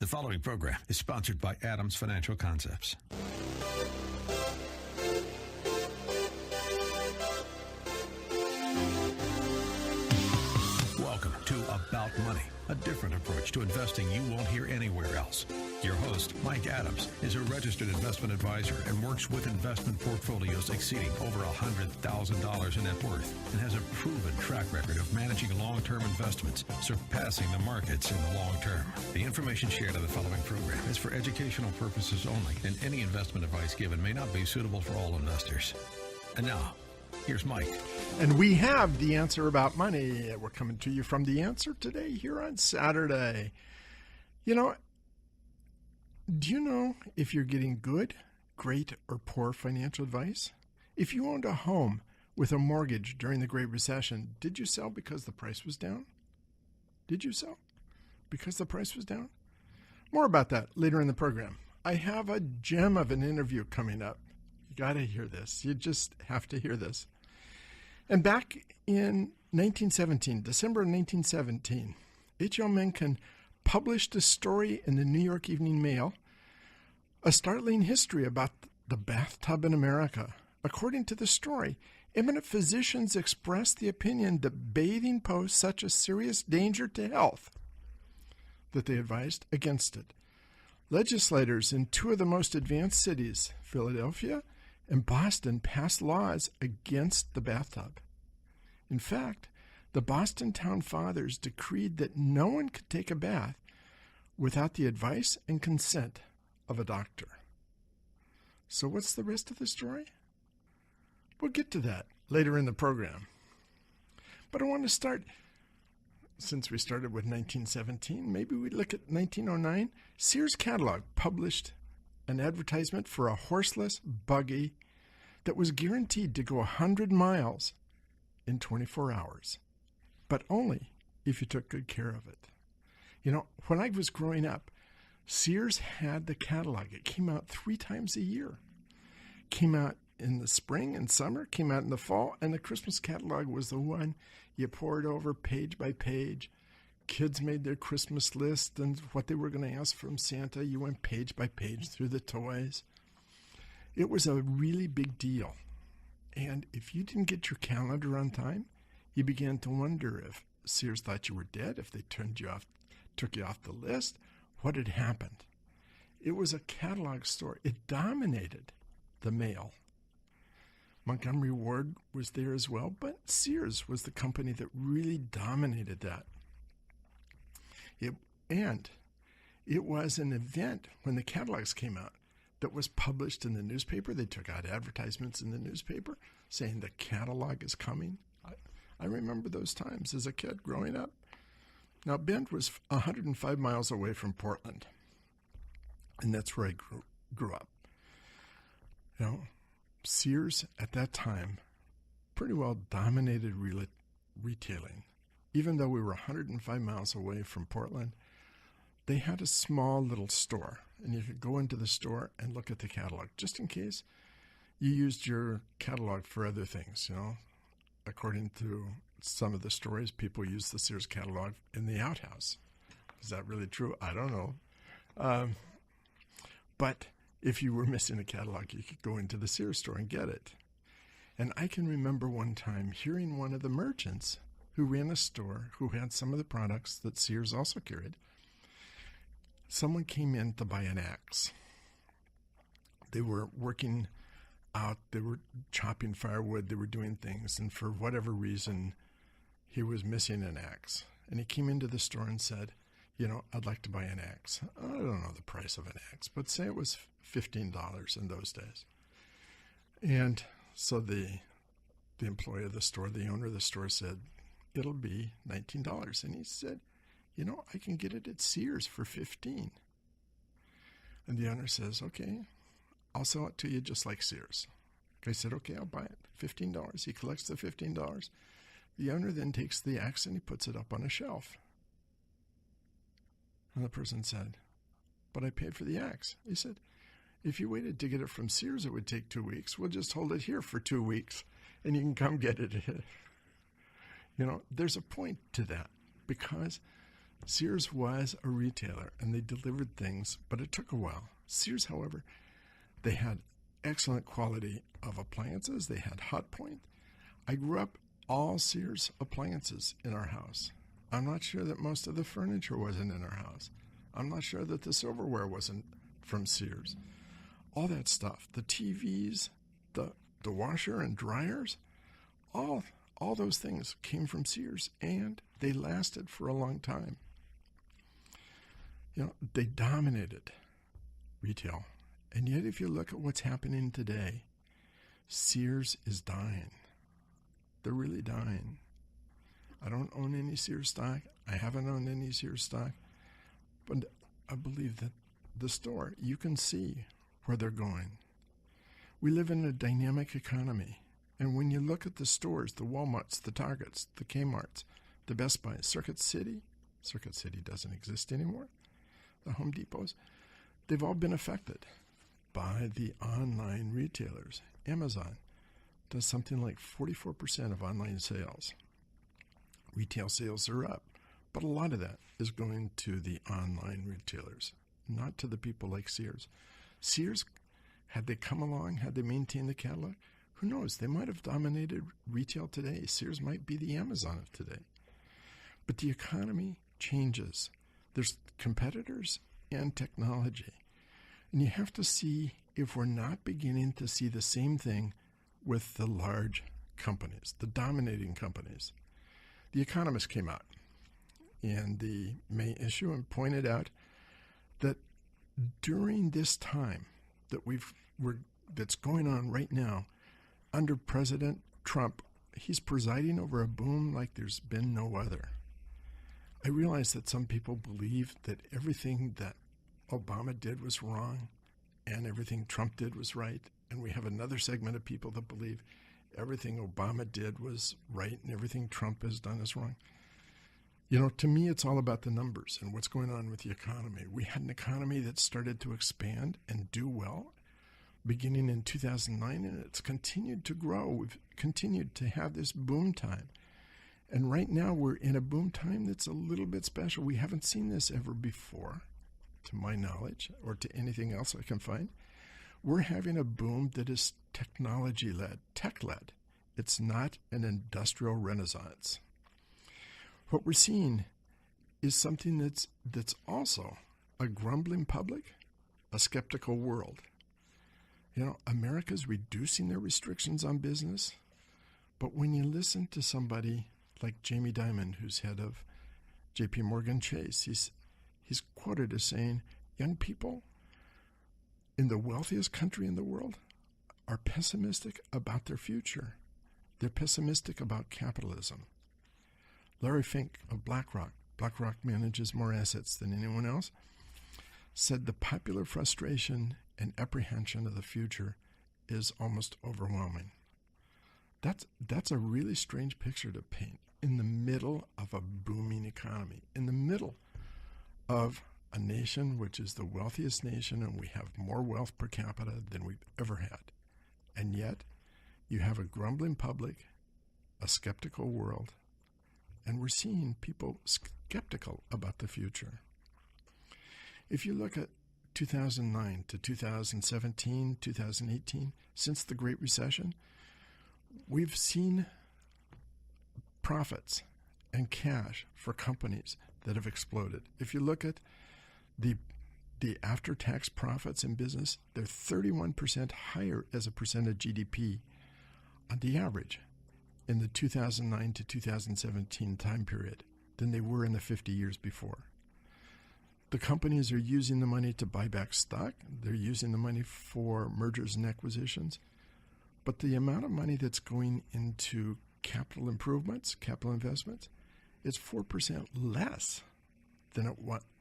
The following program is sponsored by Adams Financial Concepts. Welcome to About Money, a different approach to investing you won't hear anywhere else. Your host, Mike Adams, is a registered investment advisor and works with investment portfolios exceeding over $100,000 in net worth and has a proven track record of managing long-term investments, surpassing the markets in the long term. The information shared in the following program is for educational purposes only, and any investment advice given may not be suitable for all investors. And now, here's Mike. And we have The Answer About Money. We're coming to you from The Answer today here on Saturday. You know, do you know if you're getting good, great, or poor financial advice? If you owned a home with a mortgage during the Great Recession, did you sell because the price was down? Did you sell because the price was down? More about that later in the program. I have a gem of an interview coming up. You got to hear this. You just have to hear this. And back in 1917, December of 1917, H.L. Mencken published a story in the New York Evening Mail, a startling history about the bathtub in America. According to the story, eminent physicians expressed the opinion that bathing posed such a serious danger to health that they advised against it. Legislators in two of the most advanced cities, Philadelphia and Boston, passed laws against the bathtub. In fact, the Boston Town Fathers decreed that no one could take a bath without the advice and consent of a doctor. So what's the rest of the story? We'll get to that later in the program. But I want to start, since we started with 1917, maybe we look at 1909. Sears catalog published an advertisement for a horseless buggy that was guaranteed to go 100 miles in 24 hours, but only if you took good care of it. You know, when I was growing up, Sears had the catalog. It came out 3 times a year. Came out in the spring and summer, came out in the fall, and the Christmas catalog was the one you poured over page by page. Kids made their Christmas list and what they were going to ask from Santa. You went page by page through the toys. It was a really big deal. And if you didn't get your calendar on time, you began to wonder if Sears thought you were dead, if they took you off the list, what had happened. It was a catalog store. It dominated the mail. Montgomery Ward was there as well, but Sears was the company that really dominated that. It was an event when the catalogs came out that was published in the newspaper. They took out advertisements in the newspaper saying the catalog is coming. I remember those times as a kid growing up. Now, Bend was 105 miles away from Portland, and that's where I grew up. You know, Sears at that time pretty well dominated retailing. Even though we were 105 miles away from Portland, they had a small little store, and you could go into the store and look at the catalog, just in case you used your catalog for other things, you know. According to some of the stories, people use the Sears catalog in the outhouse. Is that really true? I don't know. But if you were missing a catalog, you could go into the Sears store and get it. And I can remember one time hearing one of the merchants who ran a store, who had some of the products that Sears also carried. Someone came in to buy an axe. They were working out, they were chopping firewood, they were doing things, and for whatever reason, he was missing an axe. And he came into the store and said, you know, I'd like to buy an axe. I don't know the price of an axe, but say it was $15 in those days. And so the employee of the store, the owner of the store said, it'll be $19. And he said, you know, I can get it at Sears for $15. And the owner says, okay, I'll sell it to you just like Sears. I said, okay, I'll buy it, $15. He collects the $15. The owner then takes the axe and he puts it up on a shelf. And the person said, but I paid for the axe. He said, if you waited to get it from Sears, it would take 2 weeks. We'll just hold it here for 2 weeks and you can come get it. You know, there's a point to that because Sears was a retailer, and they delivered things, but it took a while. Sears, however, they had excellent quality of appliances. They had Hot Point. I grew up all Sears appliances in our house. I'm not sure that most of the furniture wasn't in our house. I'm not sure that the silverware wasn't from Sears. All that stuff, the TVs, the washer and dryers, all those things came from Sears, and they lasted for a long time. They dominated retail. And yet, if you look at what's happening today, Sears is dying. They're really dying. I don't own any Sears stock. I haven't owned any Sears stock. But I believe that the store, you can see where they're going. We live in a dynamic economy. And when you look at the stores, the Walmarts, the Targets, the Kmarts, the Best Buy, Circuit City doesn't exist anymore, the Home Depots, they've all been affected by the online retailers. Amazon does something like 44% of online sales. Retail sales are up, but a lot of that is going to the online retailers, not to the people like Sears. Sears, had they come along, had they maintained the catalog, who knows? They might have dominated retail today. Sears might be the Amazon of today. But the economy changes. There's competitors and technology. And you have to see if we're not beginning to see the same thing with the large companies, the dominating companies. The Economist came out in the May issue and pointed out that during this time that that's going on right now, under President Trump, he's presiding over a boom like there's been no other. I realize that some people believe that everything that Obama did was wrong and everything Trump did was right. And we have another segment of people that believe everything Obama did was right and everything Trump has done is wrong. To me, it's all about the numbers and what's going on with the economy. We had an economy that started to expand and do well beginning in 2009, and it's continued to grow. We've continued to have this boom time. And right now we're in a boom time that's a little bit special. We haven't seen this ever before, to my knowledge, or to anything else I can find. We're having a boom that is technology-led, tech-led. It's not an industrial renaissance. What we're seeing is something that's also a grumbling public, a skeptical world. America's reducing their restrictions on business, but when you listen to somebody like Jamie Dimon, who's head of J.P. Morgan Chase, he's quoted as saying, young people in the wealthiest country in the world are pessimistic about their future. They're pessimistic about capitalism. Larry Fink of BlackRock manages more assets than anyone else, said the popular frustration and apprehension of the future is almost overwhelming. That's a really strange picture to paint in the middle of a booming economy, in the middle of a nation which is the wealthiest nation, and we have more wealth per capita than we've ever had. And yet, you have a grumbling public, a skeptical world, and we're seeing people skeptical about the future. If you look at 2009 to 2017, 2018, since the Great Recession, we've seen profits and cash for companies that have exploded. If you look at the after-tax profits in business, they're 31% higher as a percent of GDP on the average in the 2009 to 2017 time period than they were in the 50 years before. The companies are using the money to buy back stock. They're using the money for mergers and acquisitions. But the amount of money that's going into capital improvements, capital investments, is 4% less than it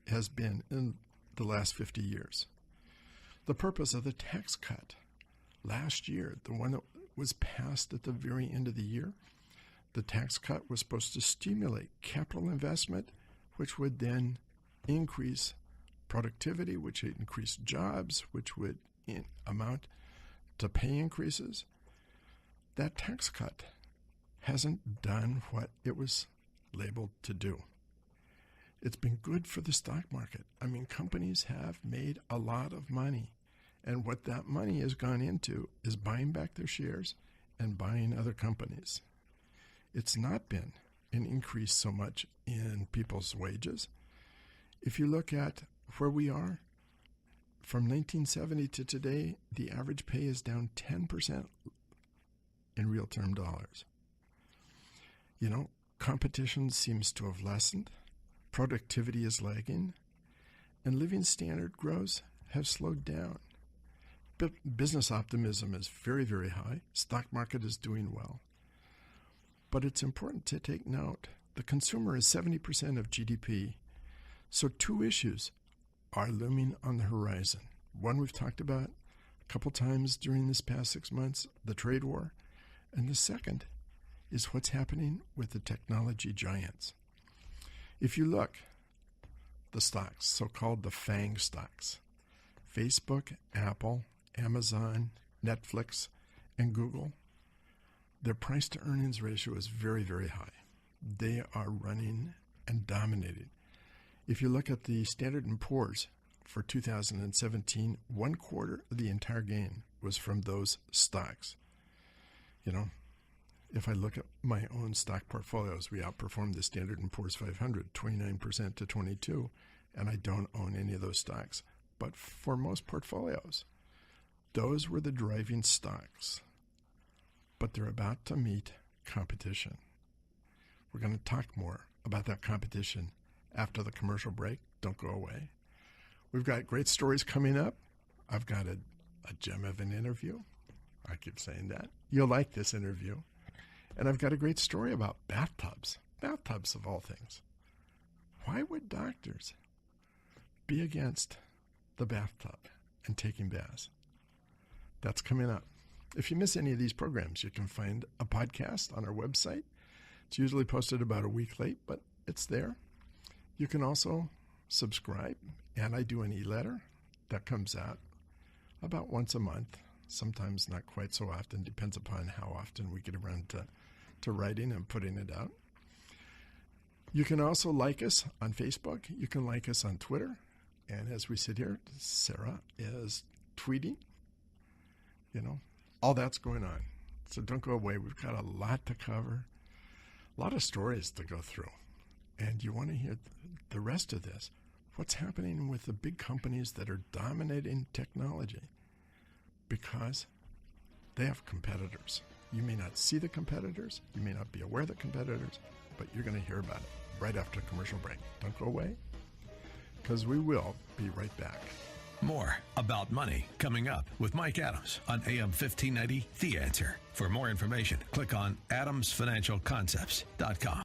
has been in the last 50 years. The purpose of the tax cut last year, the one that was passed at the very end of the year, the tax cut was supposed to stimulate capital investment, which would then increase productivity, which would increase jobs, which would amount to pay increases. That tax cut hasn't done what it was labeled to do. It's been good for the stock market. I mean, companies have made a lot of money. And what that money has gone into is buying back their shares and buying other companies. It's not been an increase so much in people's wages. If you look at where we are, from 1970 to today, the average pay is down 10% in real term dollars. You know, competition seems to have lessened, productivity is lagging, and living standard growth have slowed down. Business optimism is very, very high. Stock market is doing well. But it's important to take note. The consumer is 70% of GDP. So two issues are looming on the horizon. One we've talked about a couple times during this past 6 months, the trade war. And the second is what's happening with the technology giants. If you look, the stocks, so-called the FANG stocks, Facebook, Apple, Amazon, Netflix, and Google, their price to earnings ratio is very, very high. They are running and dominating. If you look at the Standard & Poor's for 2017, 1/4 of the entire gain was from those stocks. You know, if I look at my own stock portfolios, we outperformed the Standard & Poor's 500, 29% to 22%, and I don't own any of those stocks. But for most portfolios, those were the driving stocks. But they're about to meet competition. We're going to talk more about that competition after the commercial break. Don't go away. We've got great stories coming up. I've got a gem of an interview. I keep saying that. You'll like this interview. And I've got a great story about bathtubs. Bathtubs of all things. Why would doctors be against the bathtub and taking baths? That's coming up. If you miss any of these programs, you can find a podcast on our website. It's usually posted about a week late, but it's there. You can also subscribe, and I do an e-letter that comes out about once a month, sometimes not quite so often, depends upon how often we get around to writing and putting it out. You can also like us on Facebook. You can like us on Twitter. And as we sit here, Sarah is tweeting. You know, all that's going on. So don't go away. We've got a lot to cover, a lot of stories to go through. And you want to hear the rest of this. What's happening with the big companies that are dominating technology? Because they have competitors. You may not see the competitors. You may not be aware of the competitors, but you're going to hear about it right after a commercial break. Don't go away, because we will be right back. More about money coming up with Mike Adams on AM 1590, The Answer. For more information, click on adamsfinancialconcepts.com.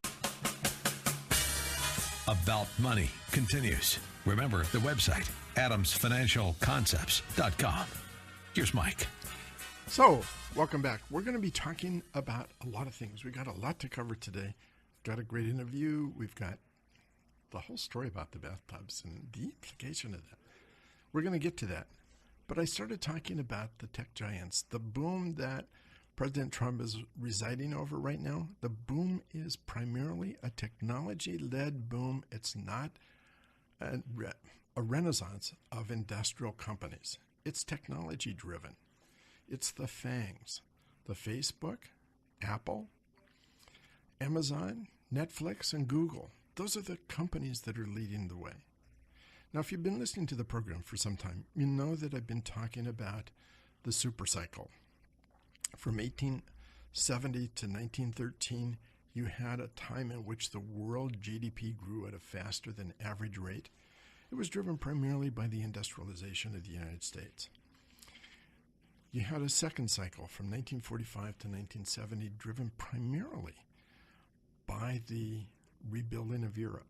About Money continues. Remember the website, adamsfinancialconcepts.com. Here's Mike. So, welcome back. We're going to be talking about a lot of things. We've got a lot to cover today. Got a great interview. We've got the whole story about the bathtubs and the implication of that. We're going to get to that. But I started talking about the tech giants, the boom that President Trump is residing over right now. The boom is primarily a technology-led boom. It's not a renaissance of industrial companies. It's technology-driven. It's the FANGs, the Facebook, Apple, Amazon, Netflix, and Google. Those are the companies that are leading the way. Now, if you've been listening to the program for some time, you know that I've been talking about the supercycle. From 1870 to 1913, you had a time in which the world GDP grew at a faster than average rate. It was driven primarily by the industrialization of the United States. You had a second cycle from 1945 to 1970, driven primarily by the rebuilding of Europe.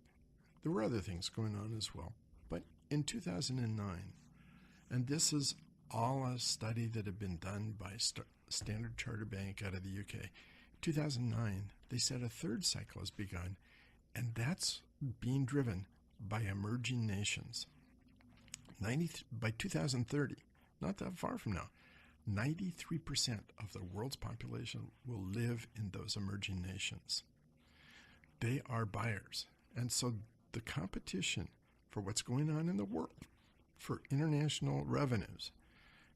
There were other things going on as well. But in 2009, and this is all a study that had been done by Standard Chartered Bank out of the UK, 2009, they said a third cycle has begun, and that's being driven by emerging nations. By 2030, not that far from now, 93% of the world's population will live in those emerging nations. They are buyers. And so the competition for what's going on in the world for international revenues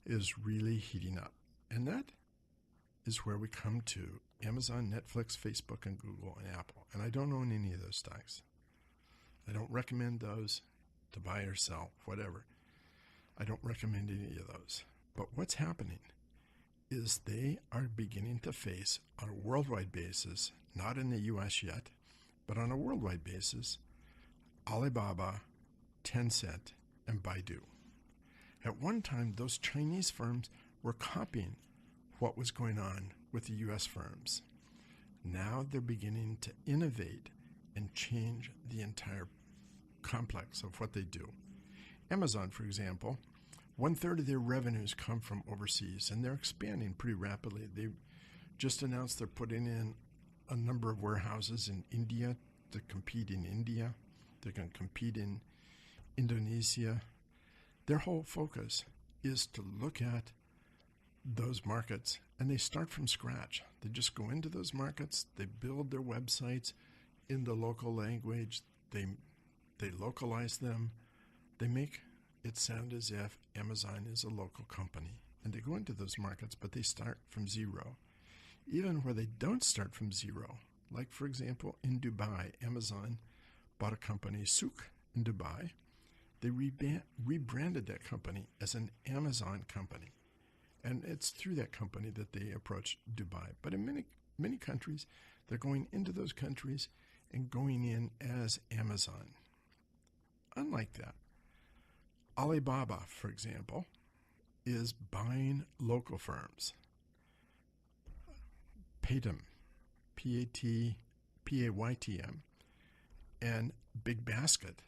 is really heating up. And that is where we come to Amazon, Netflix, Facebook, and Google, and Apple. And I don't own any of those stocks. I don't recommend those to buy or sell, whatever. I don't recommend any of those. But what's happening is they are beginning to face, on a worldwide basis, not in the U.S. yet, but on a worldwide basis, Alibaba, Tencent, and Baidu. At one time, those Chinese firms were copying what was going on with the U.S. firms. Now they're beginning to innovate and change the entire complex of what they do. Amazon, for example, 1/3 of their revenues come from overseas, and they're expanding pretty rapidly. They just announced they're putting in a number of warehouses in India to compete in India. They're going to compete in Indonesia. Their whole focus is to look at those markets, and they start from scratch. They just go into those markets, they build their websites in the local language, they localize them, they make it sound as if Amazon is a local company. And they go into those markets, but they start from zero. Even where they don't start from zero, like for example in Dubai, Amazon bought a company, Souk, in Dubai. They rebranded that company as an Amazon company. And it's through that company that they approached Dubai. But in many countries, they're going into those countries and going in as Amazon. Unlike that, Alibaba, for example, is buying local firms. Paytm, P-A-Y-T-M, and Big Basket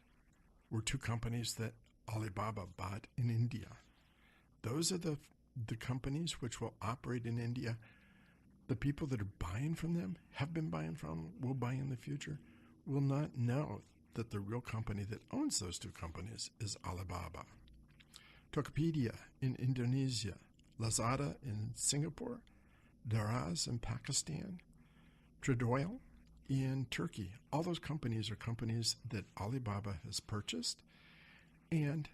were two companies that Alibaba bought in India. Those are the companies which will operate in India. The people that are buying from them, have been buying from, will buy in the future, will not know that the real company that owns those two companies is Alibaba. Tokopedia in Indonesia, Lazada in Singapore, Daraz in Pakistan, Trendyol in Turkey. All those companies are companies that Alibaba has purchased, and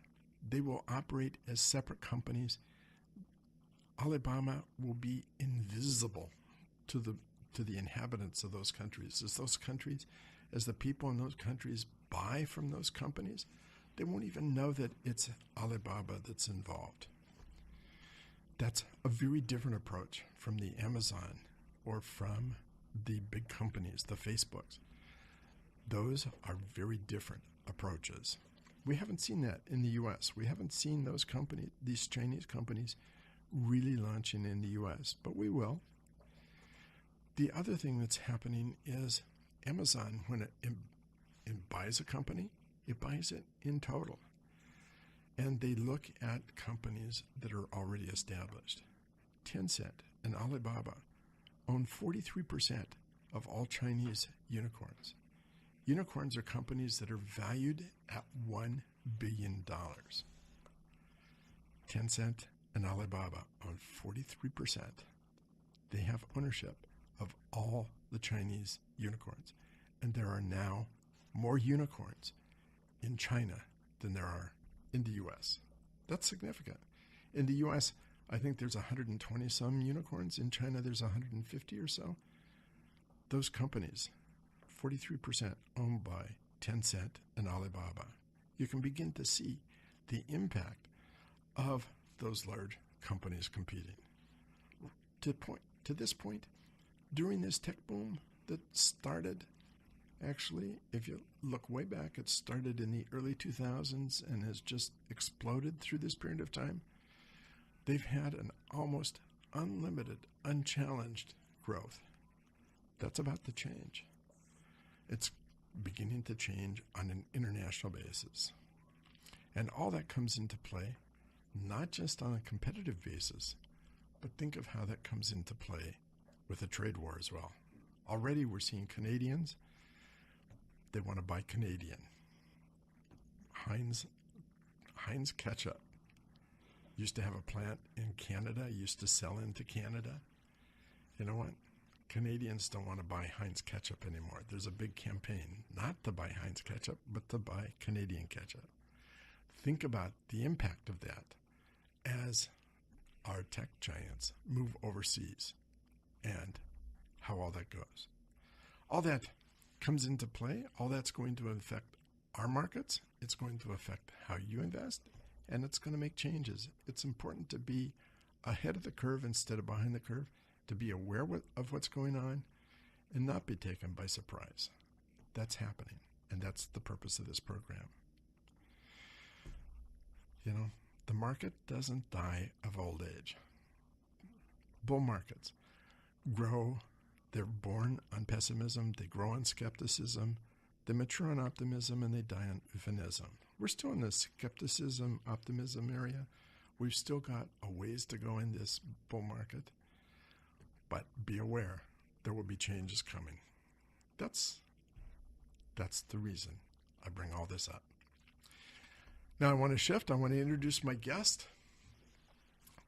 they will operate as separate companies. Alibaba will be invisible to the inhabitants of those countries. As the people in those countries buy from those companies, they won't even know that it's Alibaba that's involved. That's a very different approach from the Amazon or from the big companies, the Facebooks. Those are very different approaches. We haven't seen that in the U.S. We haven't seen those companies, these Chinese companies, really launching in the U.S., but we will. The other thing that's happening is Amazon, when it buys a company, it buys it in total. And they look at companies that are already established. Tencent and Alibaba own 43% of all Chinese unicorns. Unicorns are companies that are valued at $1 billion. Tencent and Alibaba own 43%. They have ownership of all the Chinese unicorns. And there are now more unicorns in China than there are in the U.S. That's significant. In the U.S., I think there's 120 some unicorns. In China, there's 150 or so. Those companies, 43% owned by Tencent and Alibaba. You can begin to see the impact of those large companies competing. To this point, during this tech boom that started, actually, if you look way back, it started in the early 2000s and has just exploded through this period of time. They've had an almost unlimited, unchallenged growth. That's about to change. It's beginning to change on an international basis. And all that comes into play, not just on a competitive basis, but think of how that comes into play with a trade war as well. Already we're seeing Canadians, they want to buy Canadian. Heinz ketchup used to have a plant in Canada, used to sell into Canada. You know what? Canadians don't want to buy Heinz ketchup anymore. There's a big campaign not to buy Heinz ketchup, but to buy Canadian ketchup. Think about the impact of that as our tech giants move overseas and how all that goes. All that comes into play. All that's going to affect our markets. It's going to affect how you invest, and it's going to make changes. It's important to be ahead of the curve instead of behind the curve, to be aware of what's going on and not be taken by surprise. That's happening, and that's the purpose of this program. You know, the market doesn't die of old age. Bull markets grow. They're born on pessimism, they grow on skepticism, they mature on optimism, and they die on euphemism. We're still in the skepticism, optimism area. We've still got a ways to go in this bull market, but be aware there will be changes coming. That's the reason I bring all this up. Now I want to shift. I want to introduce my guest.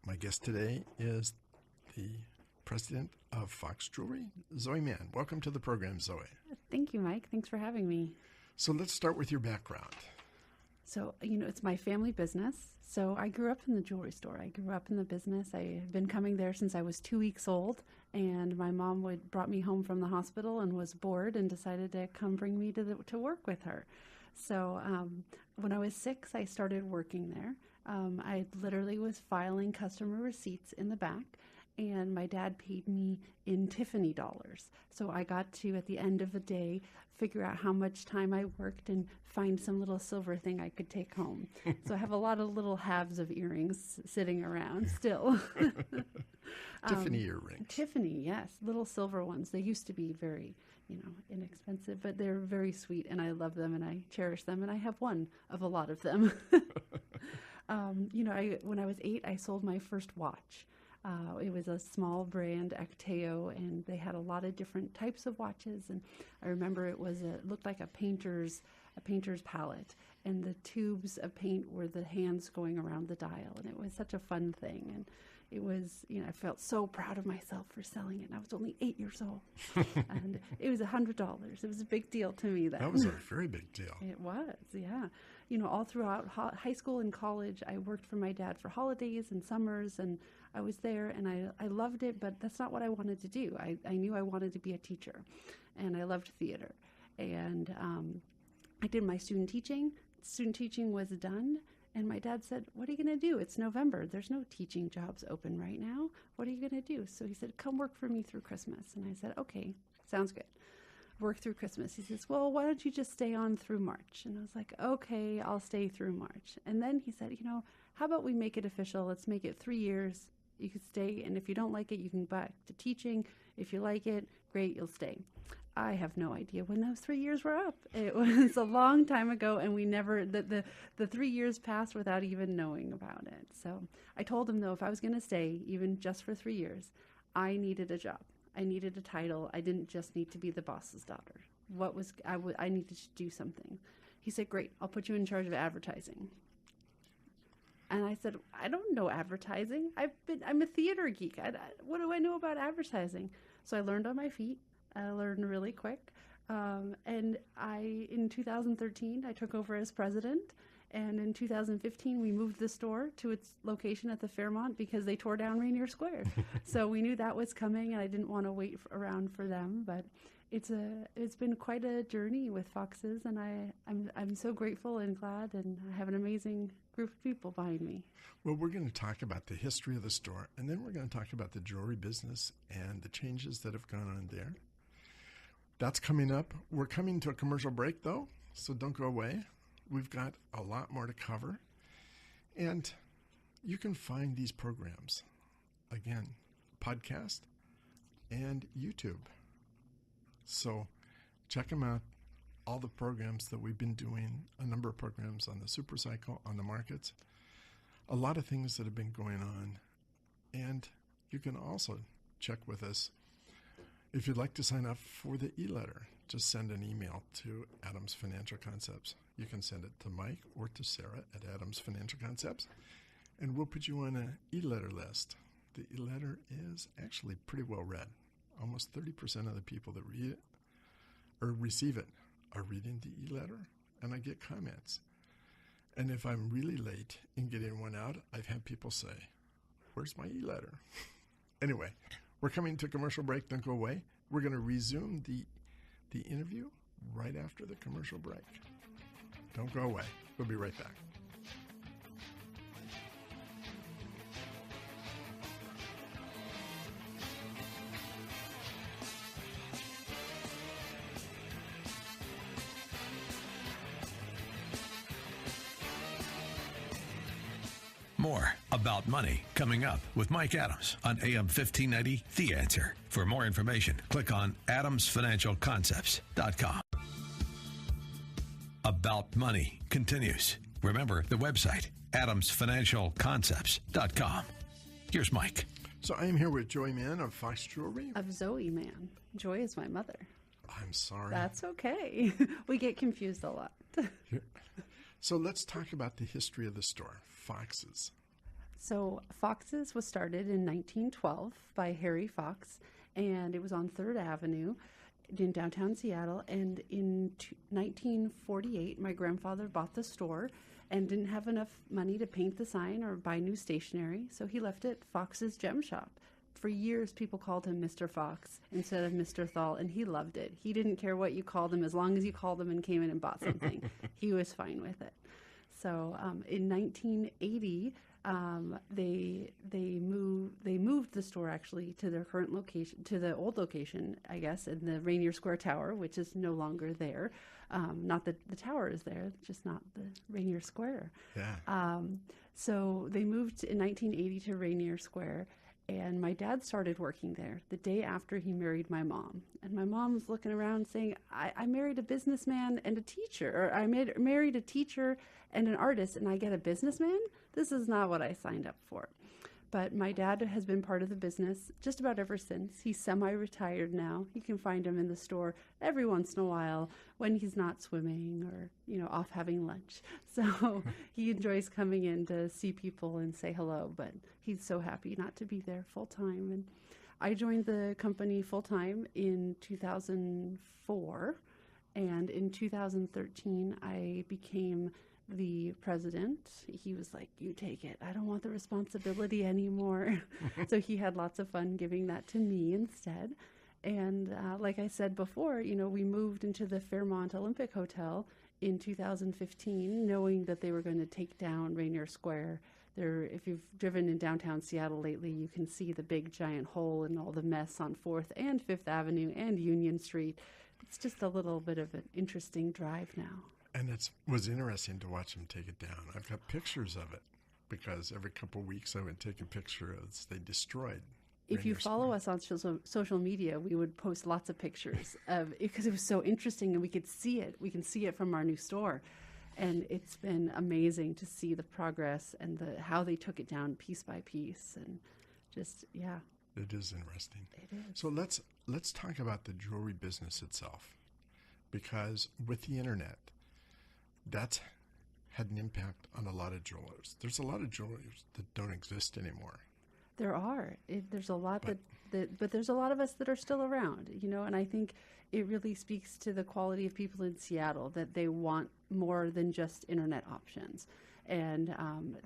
My guest today is the president of Fox Jewelry, Zoe Mann. Welcome to the program, Zoe. Thank you, Mike. Thanks for having me. So let's start with your background. So, it's my family business. So I grew up in the jewelry store. I grew up in the business. I had been coming there since I was 2 weeks old, and my mom brought me home from the hospital and was bored and decided to come bring me to work with her. So when I was 6, I started working there. I literally was filing customer receipts in the back, and my dad paid me in Tiffany dollars. So I got to, at the end of the day, figure out how much time I worked and find some little silver thing I could take home. So I have a lot of little halves of earrings sitting around still. Tiffany earrings. Tiffany, yes. Little silver ones. They used to be very, inexpensive, but they're very sweet, and I love them, and I cherish them, and I have one of a lot of them. When I was 8, I sold my first watch. It was a small brand, Acteo, and they had a lot of different types of watches. And I remember it looked like a painter's palette, and the tubes of paint were the hands going around the dial, and it was such a fun thing. And it was, I felt so proud of myself for selling it. And I was only 8 years old, and it was $100. It was a big deal to me then. That was a very big deal. It was, yeah. All throughout high school and college, I worked for my dad for holidays and summers, and I was there, and I loved it, but that's not what I wanted to do. I knew I wanted to be a teacher, and I loved theater. And I did my student teaching. Student teaching was done, and my dad said, "What are you going to do? It's November. There's no teaching jobs open right now. What are you going to do?" So he said, "Come work for me through Christmas." And I said, "Okay, sounds good." Work through Christmas. He says, "Well, why don't you just stay on through March?" And I was like, "Okay, I'll stay through March." And then he said, "How about we make it official? Let's make it 3 years. You could stay, and if you don't like it, you can go back to teaching. If you like it, great, you'll stay." I have no idea when those 3 years were up. It was a long time ago, and we never, the 3 years passed without even knowing about it. So I told him, though, if I was going to stay, even just for 3 years, I needed a job. I needed a title. I didn't just need to be the boss's daughter. I needed to do something. He said, "Great, I'll put you in charge of advertising." And I said, "I don't know advertising. I'm a theater geek. What do I know about advertising?" So I learned on my feet. I learned really quick. And in 2013, I took over as president. And in 2015, we moved the store to its location at the Fairmont because they tore down Rainier Square. So we knew that was coming, and I didn't want to wait around for them. But it's been quite a journey with Fox's, and I'm so grateful and glad, and I have an amazing group of people behind me. Well, we're going to talk about the history of the store, and then we're going to talk about the jewelry business and the changes that have gone on there. That's coming up. We're coming to a commercial break, though, so don't go away. We've got a lot more to cover, and you can find these programs, again, podcast and YouTube. So check them out. All the programs that we've been doing, a number of programs on the super cycle, on the markets, a lot of things that have been going on. And you can also check with us. If you'd like to sign up for the e-letter, just send an email to Adams Financial Concepts. You can send it to Mike or to Sarah at Adams Financial Concepts, and we'll put you on an e-letter list. The e-letter is actually pretty well read. almost 30% of the people that read it or receive it are reading the e-letter, and I get comments. And if I'm really late in getting one out, I've had people say, "Where's my e-letter?" Anyway, we're coming to commercial break. Don't go away. We're going to resume the interview right after the commercial break. Don't go away. We'll be right back. More about money coming up with Mike Adams on AM 1590, The Answer. For more information, click on adamsfinancialconcepts.com. About Money continues. Remember the website, adamsfinancialconcepts.com. Here's Mike. So I am here with Joy Mann of Fox Jewelry. Of Zoe Mann. Joy is my mother. I'm sorry. That's okay. We get confused a lot. So let's talk about the history of the store, Fox's. So Fox's was started in 1912 by Harry Fox, and it was on 3rd Avenue in downtown Seattle. And in 1948, my grandfather bought the store and didn't have enough money to paint the sign or buy new stationery, so he left it Fox's Gem Shop. For years, people called him Mr. Fox instead of Mr. Thal, and he loved it. He didn't care what you called him as long as you called him and came in and bought something. He was fine with it. So in 1980, they moved the store actually to their current location, to the old location, I guess, in the Rainier Square Tower, which is no longer there. Not that the tower is there, just not the Rainier Square. Yeah. So they moved in 1980 to Rainier Square. And my dad started working there the day after he married my mom. And my mom was looking around saying, I married a businessman and a teacher, or I married a teacher and an artist, and I get a businessman? This is not what I signed up for. But my dad has been part of the business just about ever since. He's semi-retired now. You can find him in the store every once in a while when he's not swimming or, off having lunch. So he enjoys coming in to see people and say hello, but he's so happy not to be there full time. And I joined the company full time in 2004, and in 2013 I became the president. He was like, "You take it. I don't want the responsibility anymore." So he had lots of fun giving that to me instead. And like I said before, we moved into the Fairmont Olympic Hotel in 2015, knowing that they were going to take down Rainier Square. There, if you've driven in downtown Seattle lately, you can see the big giant hole and all the mess on 4th and 5th Avenue and Union Street. It's just a little bit of an interesting drive now. And it was interesting to watch them take it down. I've got pictures of it because every couple of weeks I would take a picture as they destroyed. If you follow us on social media, we would post lots of pictures of it because it was so interesting and we could see it. We can see it from our new store. And it's been amazing to see the progress and how they took it down piece by piece. And just, yeah. It is interesting. It is. So let's talk about the jewelry business itself, because with the internet, that's had an impact on a lot of jewelers. There's a lot of jewelers that don't exist anymore. There are. There's a lot but there's a lot of us that are still around, and I think it really speaks to the quality of people in Seattle that they want more than just internet options. And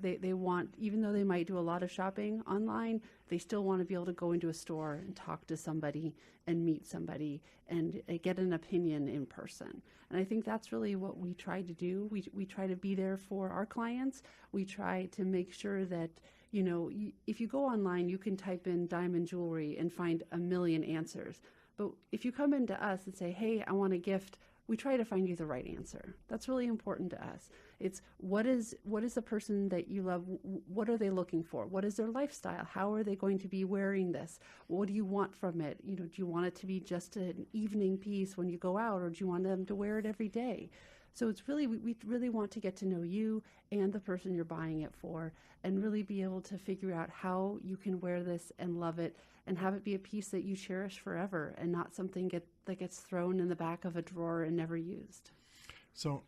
they want, even though they might do a lot of shopping online, they still want to be able to go into a store and talk to somebody and meet somebody and get an opinion in person. And I think that's really what we try to do. We try to be there for our clients. We try to make sure that, if you go online, you can type in diamond jewelry and find a million answers. But if you come into us and say, "Hey, I want a gift," we try to find you the right answer. That's really important to us. It's what is the person that you love? What are they looking for? What is their lifestyle? How are they going to be wearing this? What do you want from it? Do you want it to be just an evening piece when you go out, or do you want them to wear it every day? So it's really, we really want to get to know you and the person you're buying it for, and really be able to figure out how you can wear this and love it and have it be a piece that you cherish forever and not something that gets thrown in the back of a drawer and never used. So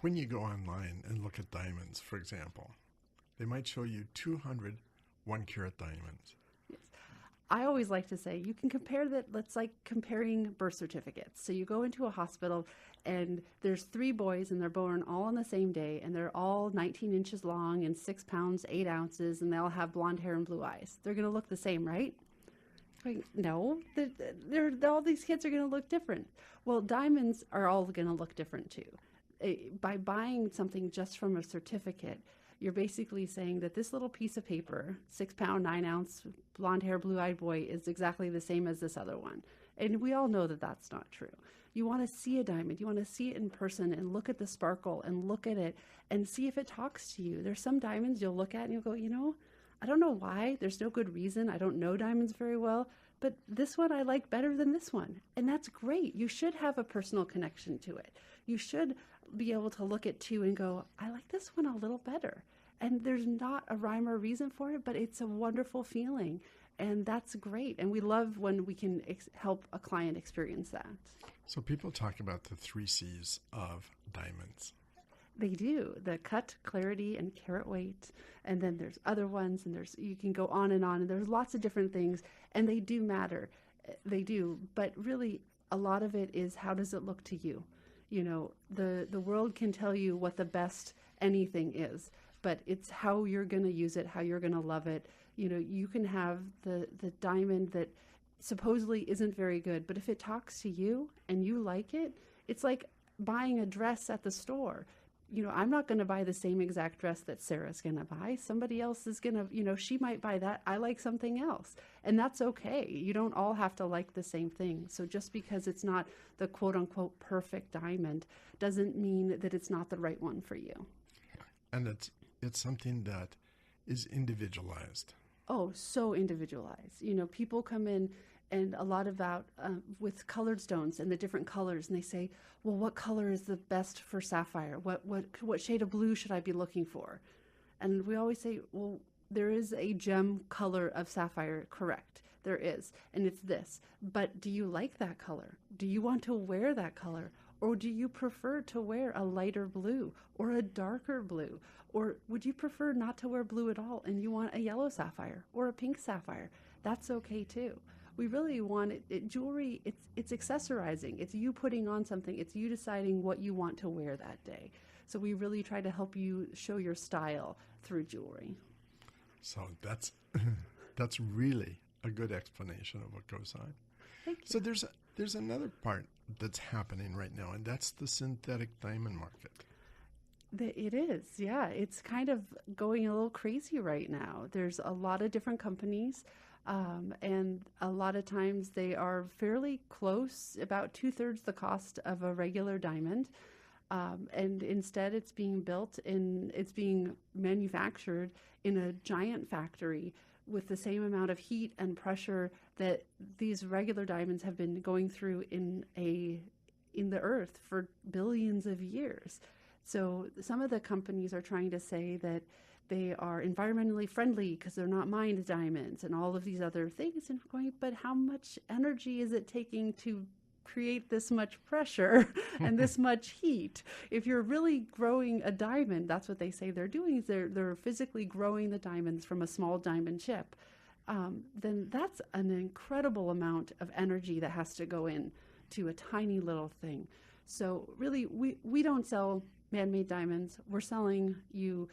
when you go online and look at diamonds, for example, they might show you 200 1-carat diamonds. Yes. I always like to say you can compare that. Let's like comparing birth certificates. So you go into a hospital and there's 3 boys and they're born all on the same day and they're all 19 inches long and 6 pounds, 8 ounces, and they all have blonde hair and blue eyes. They're going to look the same, right? Like, no, all these kids are going to look different. Well, diamonds are all going to look different too. By buying something just from a certificate, you're basically saying that this little piece of paper, 6 pound, 9 ounce, blonde hair, blue eyed boy is exactly the same as this other one. And we all know that that's not true. You want to see a diamond, you want to see it in person and look at the sparkle and look at it and see if it talks to you. There's some diamonds you'll look at and you'll go, I don't know why. There's no good reason. I don't know diamonds very well, but this one I like better than this one. And that's great. You should have a personal connection to it. You should be able to look at 2 and go, I like this one a little better. And there's not a rhyme or reason for it, but it's a wonderful feeling. And that's great. And we love when we can help a client experience that. So people talk about the 3 C's of diamonds. They do. The cut, clarity, and carat weight. And then there's other ones, and you can go on, and there's lots of different things, and they do matter. They do. But really, a lot of it is, how does it look to you? The world can tell you what the best anything is, but it's how you're going to use it, how you're going to love it. You can have the diamond that supposedly isn't very good, but if it talks to you and you like it, it's like buying a dress at the store. I'm not going to buy the same exact dress that Sarah's going to buy. Somebody else is going to, she might buy that. I like something else. And that's okay. You don't all have to like the same thing. So just because it's not the quote unquote perfect diamond doesn't mean that it's not the right one for you. And it's something that is individualized. Oh, so individualized. People come in and a lot about with colored stones and the different colors, and they say, well, what color is the best for sapphire? What shade of blue should I be looking for? And we always say, well, there is a gem color of sapphire, correct? There is, and it's this. But do you like that color? Do you want to wear that color? Or do you prefer to wear a lighter blue or a darker blue? Or would you prefer not to wear blue at all and you want a yellow sapphire or a pink sapphire? That's okay too. We really want it jewelry, it's accessorizing. It's you putting on something. It's you deciding what you want to wear that day. So we really try to help you show your style through jewelry. So that's really a good explanation of what goes on. Thank you. So there's another part that's happening right now, and that's the synthetic diamond market. It is, yeah. It's kind of going a little crazy right now. There's a lot of different companies, and a lot of times they are fairly close, about 2/3 the cost of a regular diamond. And instead it's being manufactured in a giant factory with the same amount of heat and pressure that these regular diamonds have been going through in the earth for billions of years. So some of the companies are trying to say that they are environmentally friendly because they're not mined diamonds and all of these other things. And we're going, but how much energy is it taking to create this much pressure and this much heat? If you're really growing a diamond, that's what they say they're doing, is they're physically growing the diamonds from a small diamond chip. Then that's an incredible amount of energy that has to go in to a tiny little thing. So really, we don't sell man-made diamonds. We're selling you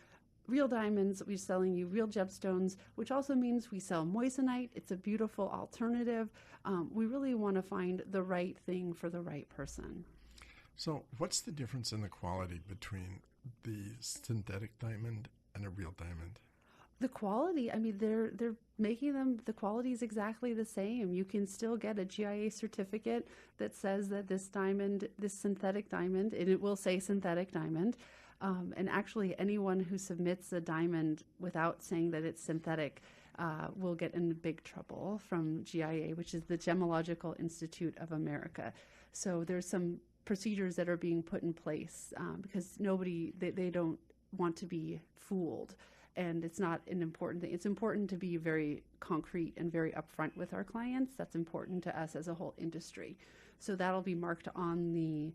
real diamonds. We're selling you real gemstones, which also means we sell moissanite. It's a beautiful alternative. We really want to find the right thing for the right person. So what's the difference in the quality between the synthetic diamond and a real diamond? The quality, I mean, they're making them, the quality is exactly the same. You can still get a GIA certificate that says that this synthetic diamond, and it will say synthetic diamond. And actually anyone who submits a diamond without saying that it's synthetic will get in big trouble from GIA, which is the Gemological Institute of America. So there's some procedures that are being put in place because they don't want to be fooled. And it's not an important thing. It's important to be very concrete and very upfront with our clients. That's important to us as a whole industry. So that'll be marked on the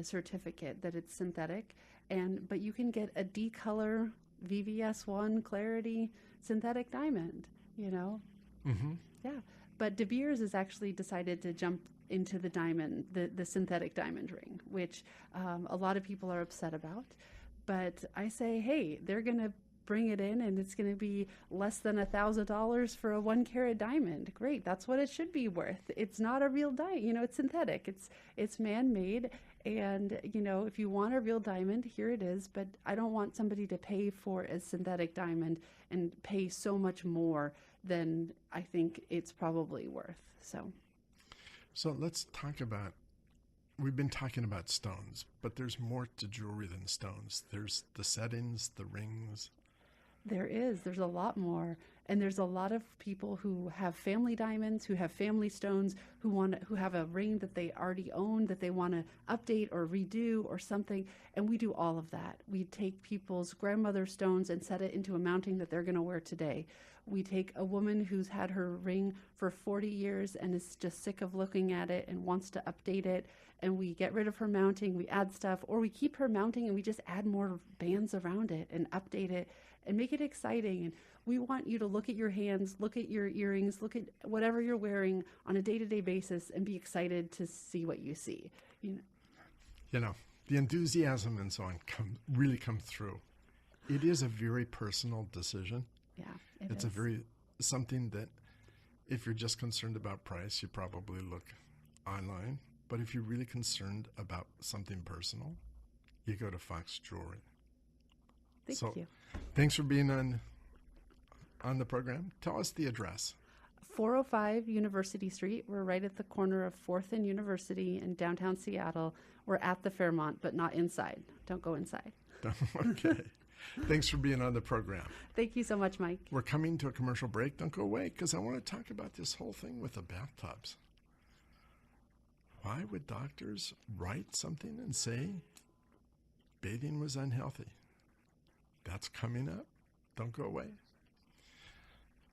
certificate that it's synthetic. But you can get a D-color VVS1 clarity synthetic diamond, Yeah. But De Beers has actually decided to jump into the diamond, the synthetic diamond ring, which a lot of people are upset about. But I say, hey, they're going to bring it in and it's going to be less than $1,000 for a 1 carat diamond. Great. That's what it should be worth. It's not a real diamond. It's synthetic. It's man-made. And, if you want a real diamond, here it is. But I don't want somebody to pay for a synthetic diamond and pay so much more than I think it's probably worth. So let's talk about, we've been talking about stones, but there's more to jewelry than stones. There's the settings, the rings. There's a lot more. And there's a lot of people who have family diamonds, who have family stones, who have a ring that they already own that they want to update or redo or something. And we do all of that. We take people's grandmother stones and set it into a mounting that they're going to wear today. We take a woman who's had her ring for 40 years and is just sick of looking at it and wants to update it. And we get rid of her mounting, we add stuff, or we keep her mounting and we just add more bands around it and update it and make it exciting. And we want you to look at your hands, look at your earrings, look at whatever you're wearing on a day-to-day basis and be excited to see what you see. The enthusiasm and so on really come through. It is a very personal decision. Yeah, it's something that if you're just concerned about price, you probably look online. But if you're really concerned about something personal, you go to Fox Jewelry. Thank you. Thanks for being on the program. Tell us the address. 405 University Street. We're right at the corner of 4th and University in downtown Seattle. We're at the Fairmont, but not inside. Don't go inside. Okay. Thanks for being on the program. Thank you so much, Mike. We're coming to a commercial break. Don't go away because I want to talk about this whole thing with the bathtubs. Why would doctors write something and say bathing was unhealthy? That's coming up. Don't go away.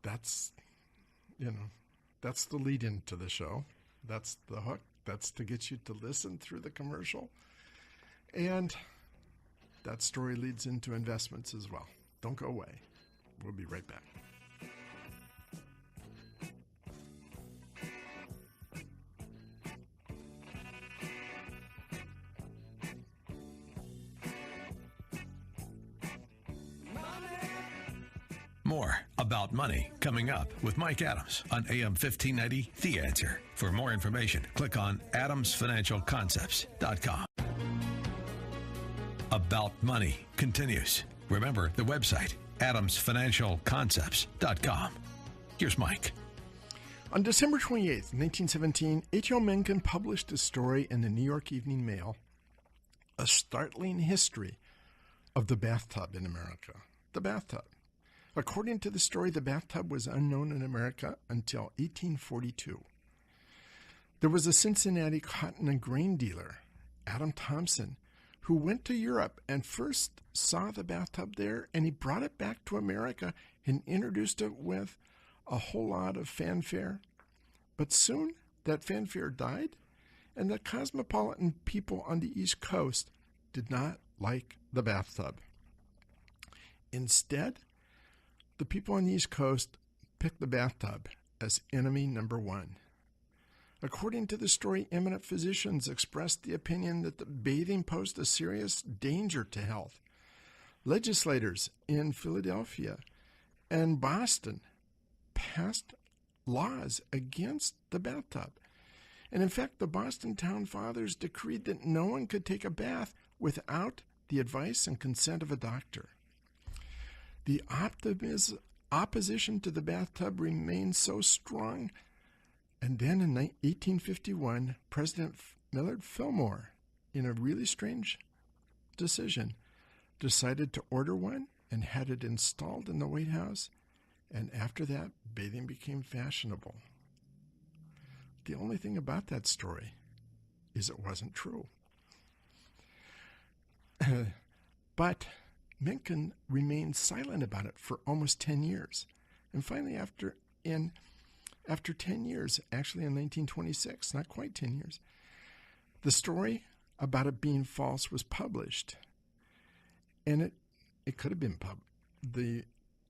That's the lead into the show. That's the hook. That's to get you to listen through the commercial. And that story leads into investments as well. Don't go away. We'll be right back. More about money coming up with Mike Adams on AM 1590, The Answer. For more information, click on adamsfinancialconcepts.com. About Money continues. Remember the website, adamsfinancialconcepts.com. Here's Mike. On December 28th, 1917, H.L. Mencken published a story in the New York Evening Mail, a startling history of the bathtub in America. The bathtub. According to the story, the bathtub was unknown in America until 1842. There was a Cincinnati cotton and grain dealer, Adam Thompson, who went to Europe and first saw the bathtub there, and he brought it back to America and introduced it with a whole lot of fanfare. But soon that fanfare died, and the cosmopolitan people on the East Coast did not like the bathtub. Instead, the people on the East Coast picked the bathtub as enemy number one. According to the story, eminent physicians expressed the opinion that the bathing posed a serious danger to health. Legislators in Philadelphia and Boston passed laws against the bathtub. And in fact, the Boston Town Fathers decreed that no one could take a bath without the advice and consent of a doctor. The opposition to the bathtub remained so strong. And then in 1851, President Millard Fillmore, in a really strange decision, decided to order one and had it installed in the White House. And after that, bathing became fashionable. The only thing about that story is it wasn't true. But Mencken remained silent about it for almost 10 years. And finally, after 10 years, actually in 1926, not quite 10 years, the story about it being false was published. And it could have been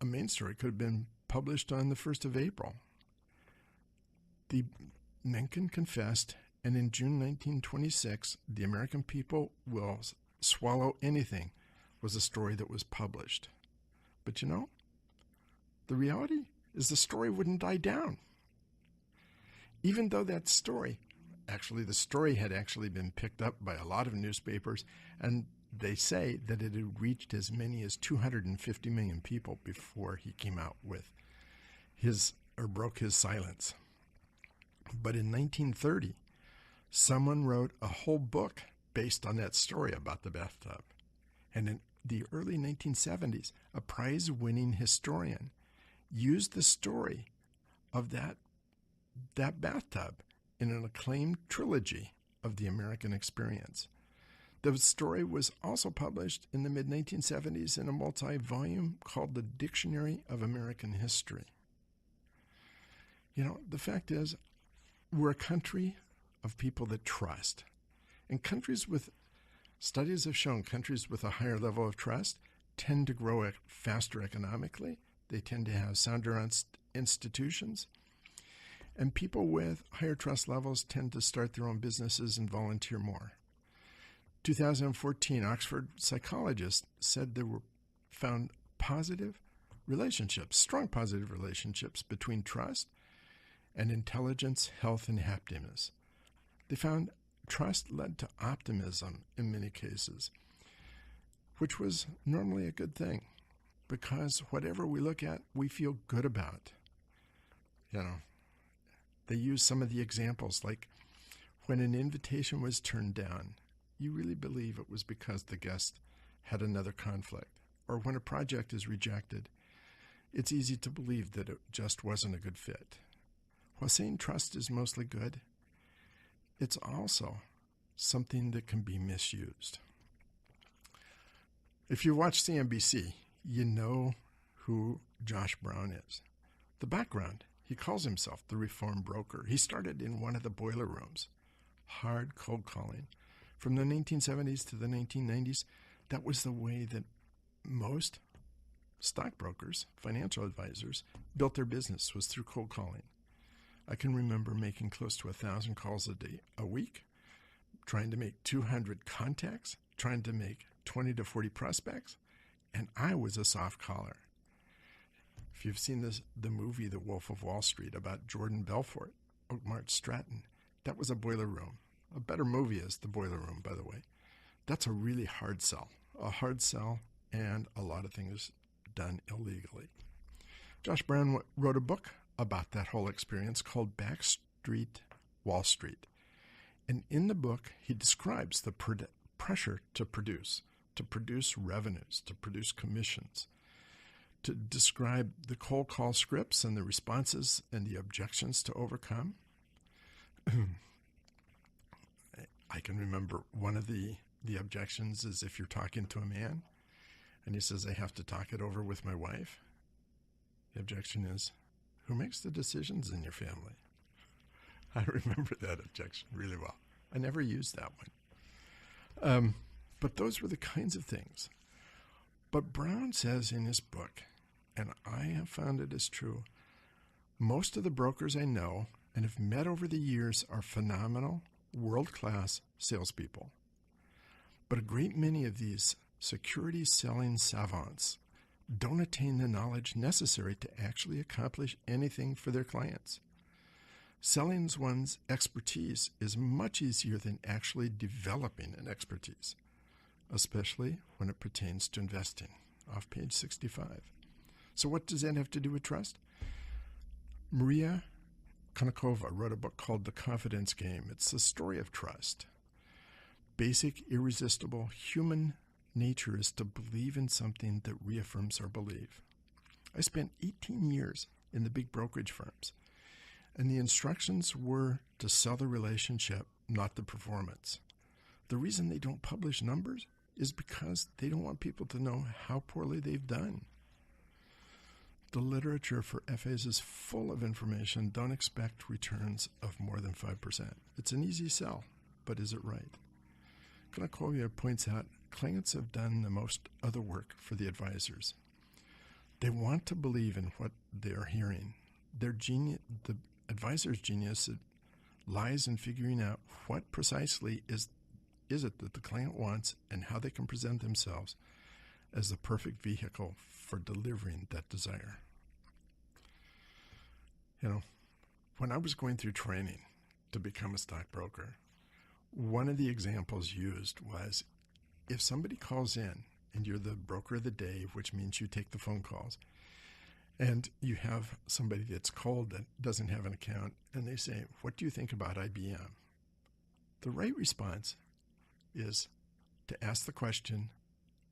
a main story could have been published on the 1st of April. The Mencken confessed, and in June 1926, The American People Will Swallow Anything was a story that was published. But you know, the reality is the story wouldn't die down. Even though that story, the story had actually been picked up by a lot of newspapers, and they say that it had reached as many as 250 million people before he came out with broke his silence. But in 1930, someone wrote a whole book based on that story about the bathtub. And in the early 1970s, a prize-winning historian used the story of that bathtub in an acclaimed trilogy of the American experience. The story was also published in the mid-1970s in a multi-volume called The Dictionary of American History. You know, the fact is, we're a country of people that trust. And studies have shown countries with a higher level of trust tend to grow faster economically. They tend to have sounder institutions. And people with higher trust levels tend to start their own businesses and volunteer more. 2014, Oxford psychologists said there were found strong positive relationships between trust and intelligence, health, and happiness. They found trust led to optimism in many cases, which was normally a good thing, because whatever we look at, we feel good about. You know, they use some of the examples, like when an invitation was turned down, you really believe it was because the guest had another conflict. Or when a project is rejected, it's easy to believe that it just wasn't a good fit. While saying trust is mostly good, it's also something that can be misused. If you watch CNBC, you know who Josh Brown is. The background, he calls himself the reform broker. He started in one of the boiler rooms, hard cold calling. From the 1970s to the 1990s, that was the way that most stockbrokers, financial advisors, built their business, was through cold calling. I can remember making close to 1,000 calls a week, trying to make 200 contacts, trying to make 20 to 40 prospects, and I was a soft caller. If you've seen the movie The Wolf of Wall Street about Jordan Belfort, Oakmont Stratton, that was a boiler room. A better movie is The Boiler Room, by the way. That's a really hard sell. A hard sell, and a lot of things done illegally. Josh Brown wrote a book about that whole experience called Backstreet Wall Street. And in the book, he describes the pressure to produce revenues, to produce commissions, to describe the cold call scripts and the responses and the objections to overcome. I can remember one of the objections is if you're talking to a man and he says, I have to talk it over with my wife. The objection is, who makes the decisions in your family? I remember that objection really well. I never used that one. But those were the kinds of things. But Brown says in his book, and I have found it as true, most of the brokers I know and have met over the years are phenomenal, world-class salespeople. But a great many of these security selling savants don't attain the knowledge necessary to actually accomplish anything for their clients. Selling one's expertise is much easier than actually developing an expertise, especially when it pertains to investing. Off page 65. So what does that have to do with trust? Maria Konnikova wrote a book called The Confidence Game. It's the story of trust. Basic, irresistible human nature is to believe in something that reaffirms our belief. I spent 18 years in the big brokerage firms, and the instructions were to sell the relationship, not the performance. The reason they don't publish numbers is because they don't want people to know how poorly they've done. The literature for FAs is full of information. Don't expect returns of more than 5%. It's an easy sell, but is it right? Konnikova points out clients have done the most other work for the advisors. They want to believe in what they're hearing. The advisor's genius lies in figuring out what precisely is it that the client wants and how they can present themselves as the perfect vehicle for delivering that desire. You know, when I was going through training to become a stockbroker, one of the examples used was if somebody calls in and you're the broker of the day, which means you take the phone calls, and you have somebody that's called that doesn't have an account, and they say, "What do you think about IBM?" The right response is to ask the question,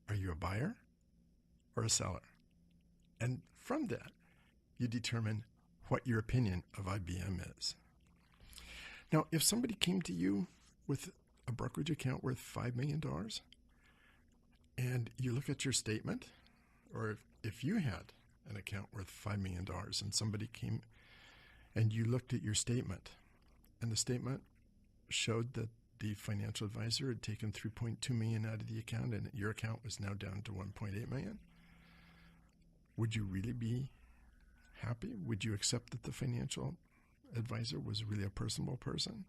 are you a buyer or a seller? And from that, you determine what your opinion of IBM is. Now, if somebody came to you with a brokerage account worth $5 million, and you look at your statement, or if you had an account worth $5 million and somebody came and you looked at your statement, and the statement showed that the financial advisor had taken $3.2 million out of the account and your account was now down to $1.8 million, would you really be happy? Would you accept that the financial advisor was really a personable person?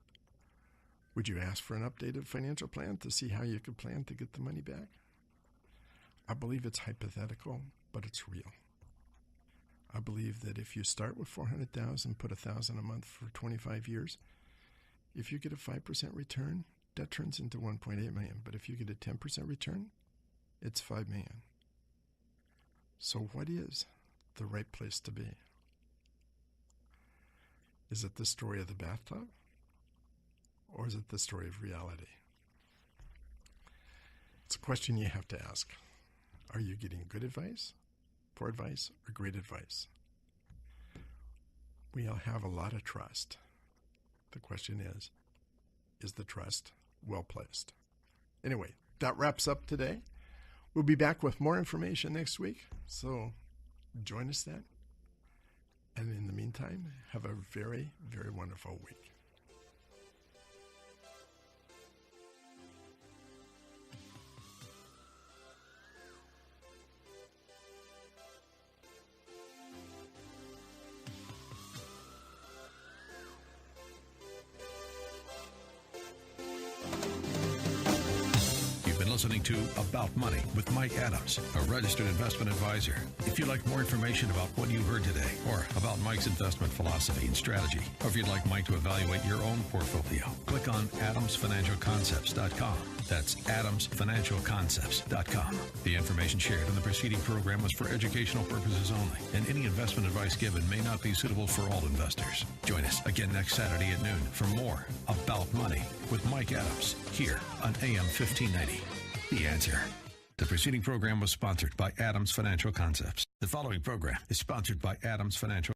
Would you ask for an updated financial plan to see how you could plan to get the money back? I believe it's hypothetical, but it's real. I believe that if you start with $400,000, put $1,000 a month for 25 years, if you get a 5% return, that turns into $1.8 million. But if you get a 10% return, it's $5 million. So what is the right place to be? Is it the story of the bathtub? Or is it the story of reality? It's a question you have to ask. Are you getting good advice, poor advice, or great advice? We all have a lot of trust. The question is the trust well placed? Anyway, that wraps up today. We'll be back with more information next week, so join us then. And in the meantime, have a very, very wonderful week. Listening to About Money with Mike Adams, a registered investment advisor. If you'd like more information about what you heard today, or about Mike's investment philosophy and strategy, or if you'd like Mike to evaluate your own portfolio, click on adamsfinancialconcepts.com. That's adamsfinancialconcepts.com. The information shared in the preceding program was for educational purposes only, and any investment advice given may not be suitable for all investors. Join us again next Saturday at noon for more About Money with Mike Adams, here on AM 1590. The Answer. The preceding program was sponsored by Adams Financial Concepts. The following program is sponsored by Adams Financial